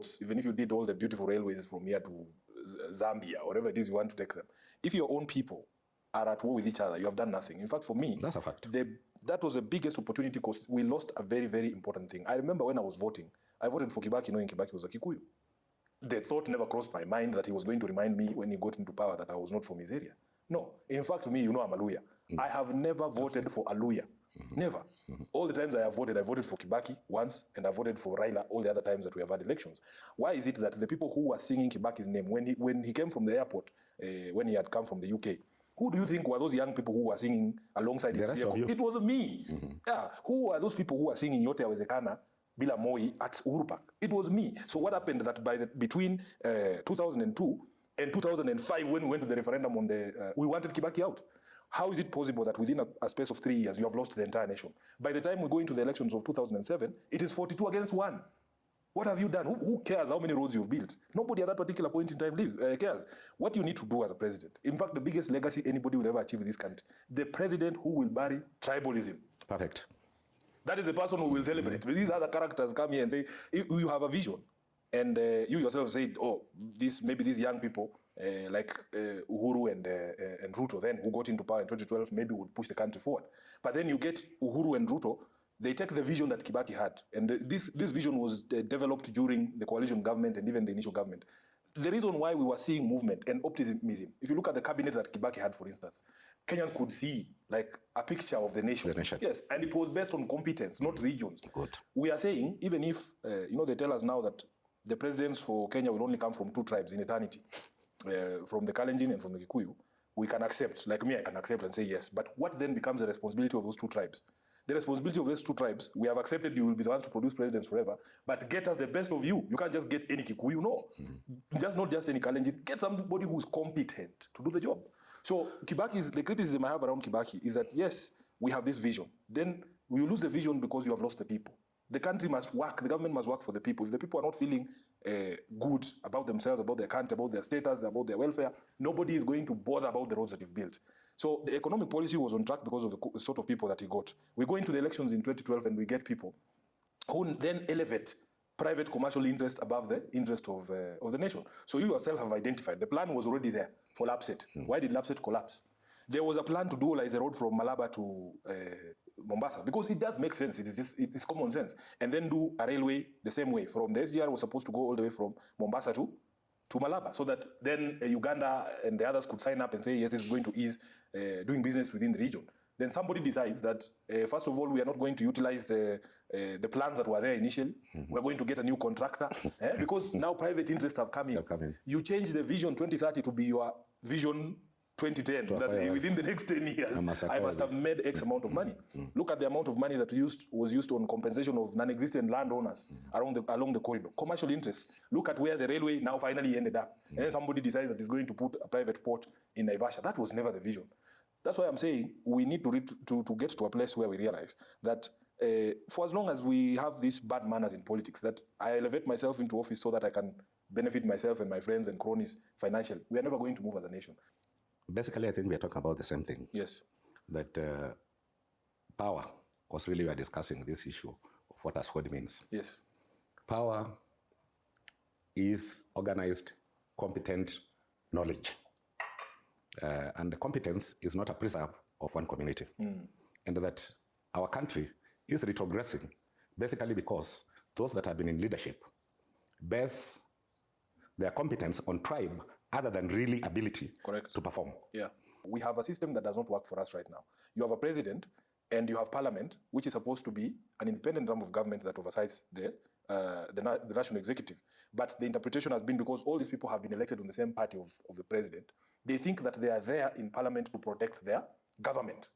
roads, even if you did all the beautiful railways from here to Zambia, wherever it is you want to take them, if your own people are at war with each other, you have done nothing. In fact, for me, that's a fact. That was the biggest opportunity because we lost a very, very important thing. I remember when I was voting, I voted for Kibaki knowing Kibaki was a Kikuyu. The thought never crossed my mind that he was going to remind me when he got into power that I was not from his area. No. In fact, me, I'm a Luya. I have never voted for a Luya. Never. All the times I voted for Kibaki once, and I voted for Raila all the other times that we have had elections. Why is it that the people who were singing Kibaki's name, when he came from the airport, when he had come from the UK, who do you think were those young people who were singing alongside his vehicle? It was me. Yeah. Who were those people who were singing Yote Yawezekana Bila Moi at Uhuru Park? It was me. So what happened that between 2002 and 2005, when we went to the referendum on we wanted Kibaki out. How is it possible that within a space of 3 years, you have lost the entire nation? By the time we go into the elections of 2007, it is 42 against 1. What have you done? Who cares how many roads you've built? Nobody at that particular point in time cares. What you need to do as a president, in fact, the biggest legacy anybody will ever achieve in this country, the president who will bury tribalism. Perfect. That is the person who will celebrate. But these other characters come here and say, you have a vision. And you yourself said, maybe these young people, like Uhuru and Ruto then, who got into power in 2012, maybe would push the country forward. But then you get Uhuru and Ruto, they take the vision that Kibaki had. And this vision was developed during the coalition government and even the initial government. The reason why we were seeing movement and optimism, if you look at the cabinet that Kibaki had, for instance, Kenyans could see like a picture of the nation. Yes, and it was based on competence, not regions. Good. We are saying, even if, they tell us now that the presidents for Kenya will only come from 2 tribes in eternity, from the Kalenjin and from the Kikuyu, we can accept, like me, I can accept and say yes. But what then becomes the responsibility of those 2 tribes? The responsibility of those 2 tribes, we have accepted you will be the ones to produce presidents forever, but get us the best of you. You can't just get any Kikuyu, no. Not just any Kalenjin. Get somebody who's competent to do the job. So the criticism I have around Kibaki is that, yes, we have this vision. Then we lose the vision because you have lost the people. The country must work, the government must work for the people. If the people are not feeling good about themselves, about their country, about their status, about their welfare, nobody is going to bother about the roads that you've built. So the economic policy was on track because of the sort of people that he got. We go into the elections in 2012 and we get people who then elevate private commercial interest above the interest of the nation. So you yourself have identified, the plan was already there for Lapset. Why did Lapset collapse? There was a plan to dualize the road from Malaba to Mombasa, because it does make sense. It's common sense. And then do a railway the same way. From the SGR was supposed to go all the way from Mombasa to Malaba, so that then Uganda and the others could sign up and say, yes, it's going to ease doing business within the region. Then somebody decides that, first of all, we are not going to utilize the plans that were there initially. We're going to get a new contractor, because now private interests have come in. You change the Vision 2030 to be your Vision 2010, that within the next 10 years, I must have made X amount of money. Look at the amount of money that was used on compensation of non-existent landowners along the corridor. Commercial interests. Look at where the railway now finally ended up. And then somebody decides that it's going to put a private port in Naivasha. That was never the vision. That's why I'm saying we need to get to a place where we realize that for as long as we have these bad manners in politics, that I elevate myself into office so that I can benefit myself and my friends and cronies financially, we are never going to move as a nation. Basically, I think we are talking about the same thing. Yes. That power, because really we are discussing this issue of what ASCOD means. Yes. Power is organized, competent knowledge. And the competence is not a preserve of one community. And that our country is retrogressing, basically because those that have been in leadership base their competence on tribe other than really ability to perform. Yeah. We have a system that does not work for us right now. You have a president and you have parliament, which is supposed to be an independent arm of government that oversights the national executive. But the interpretation has been, because all these people have been elected on the same party of the president, they think that they are there in parliament to protect their government.